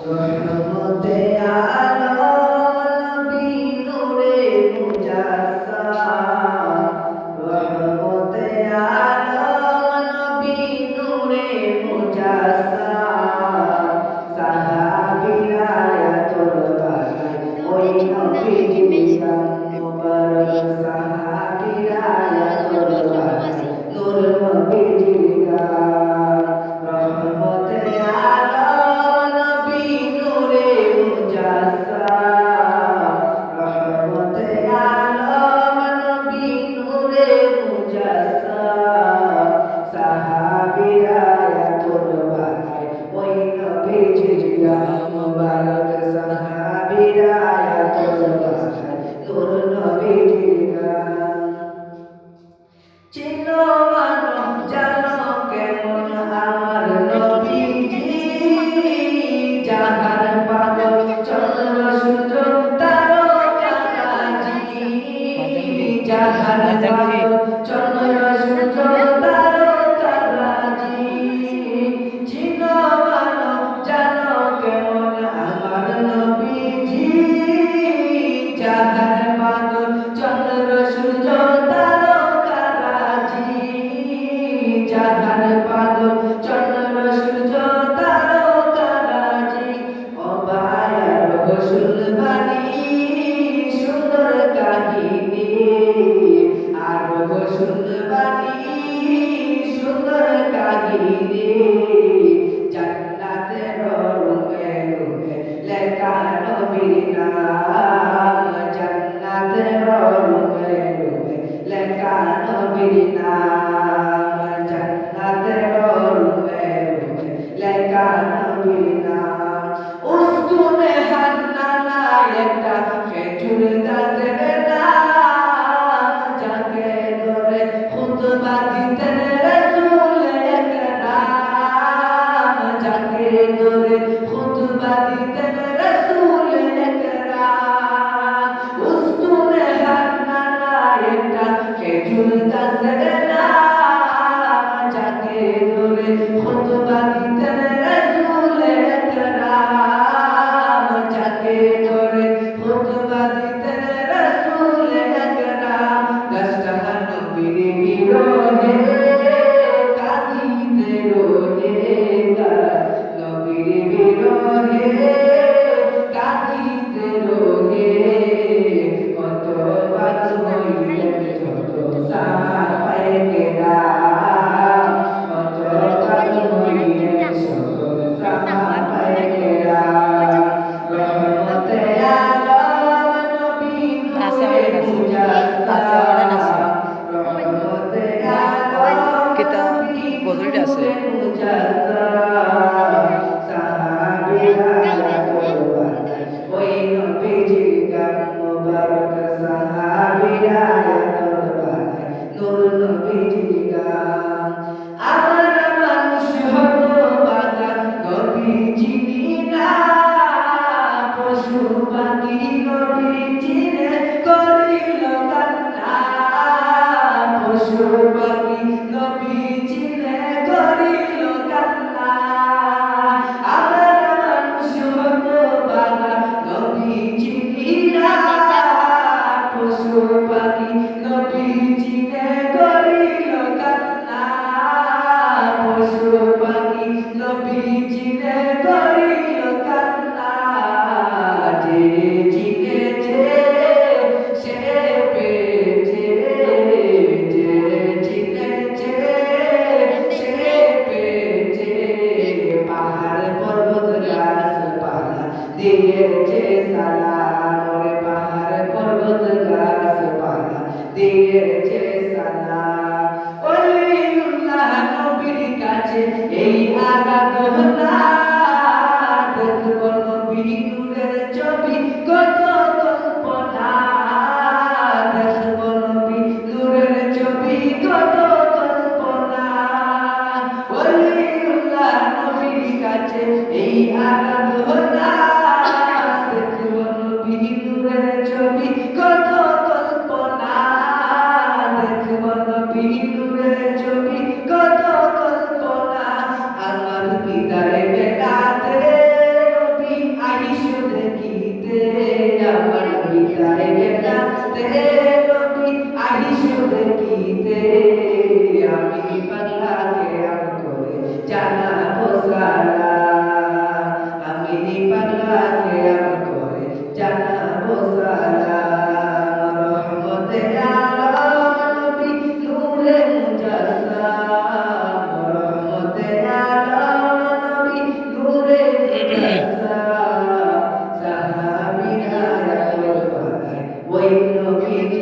রহমতে আলম নবী নূরে মুজাসসাম রহমতে আলম নবী নূরে মুজাসসাম সাহাবীরা তোর বাগান ওই নবীজির গান মুবারক সাহাবীরা তোর বাগান নূর নবীজির গান রহমতে আলম নবী নূরে মুজাসসাম রহমতে আলম নবী নূরে মুজাসসাম সাহাবীরা তোর বাগান ওই নবীজির গান মুবারক সাহাবীরা তোর বাগান নূর নবীজির গান চিনো মানো জানো কেমন আমার নবীজি যাহার পাগল চন্দ্র সূর্য তারকাজি যাহার পাগল চন্দ্র সূর্য তারকাজি চিনো মানো জানো কেমন আমার নবীজি যাহার পাগল চন্দ্র সূর্য যাহার পাগল চন্দ্র সূর্য তারকারাজি অবায়ার রসুল বাণী সুন্দর কাহিনী আর রসুল বাণী সুন্দর কাহিনী জান্নাতের রুমে রুমে লেখা নবীর নাম জান্নাতের রুমে রুমে লেখা নবীর নাম লেখা নবীর নাম উস্তুনে হান্নানা একটা খেজুর গাছের নাম যাকে ধরে খুতবা দিতেন রাসূল একরাম যাকে ধরে খুতবা দিতেন রাসূল একরাম উস্তুনে হান্নানা একটা খেজুর গাছের নাম যাকে ধরে খুতবা দিতেন রাসূল একরাম যাকে ধরে খুতবা দিতেন রাসূল একরাম গাছটা নবীর বিরহে কাঁদিতে রোহে গাছ নবীর বিরহে কাঁদিতে রোহে কত বাত হইলেন যত সাহাবায়ে কেরাম কত বাত হইলেন সকল সাহাবায়ে কেরাম রহমতে আলম নবী নূরে মুজাসসাম রহমতে আলম নবী নূরে মুজাসসাম সাহাবীরা তোর বাগান ওই নবীজির গান মুবারক সাহাবীরা তোর বাগান নূর নবীজির গান আমার মানুষ হতো বাগান নবী চিনি না পশু পাখি নবী চিনে করিল কান্না পশু পাখি নবী চিনে করিল কান্না আমার মানুষ হতো বাগান নবী চিনি না পশু পাখি নবী চিনে করিল কান্না পশু পাখি নবী চিনে করিল কান্না যে চিনেছে সে পেয়েছে যে চিনেছে সে পেয়েছে পাহাড় পর্বত গাছপালা দিয়েছে সালাম ওরে পাহাড় পর্বত গাছপালা দিয়েছে সালাম ওলিউল্লাহ নবীর কাছে এই আরাধনা দেখব নবী নূরের ছবি কত কল্পনা দেখব নবী নূরের ছবি কত কল্পনা ওলিউল্লাহ নবীর কাছে এই আরাধনা দেখব নবী নূরের ছবি কত কল্পনা দেখব নবী নূরের ছবি কত কল্পনা আমার বিদায় বেলাতে নবী আইসো দেখিতে আমার বিদায় বেলাতে নবী আইসো দেখিতে আমি পাগলাকে আমি করে জানাবো সালাম আমি পাগলাকে আমি করে জানাবো সালাম রহমতে আলম নবী নূরে মুজাসসাম রহমতে আলম নবী নূরে মুজাসসাম সাহাবীরা এত বানায় ওই নবীর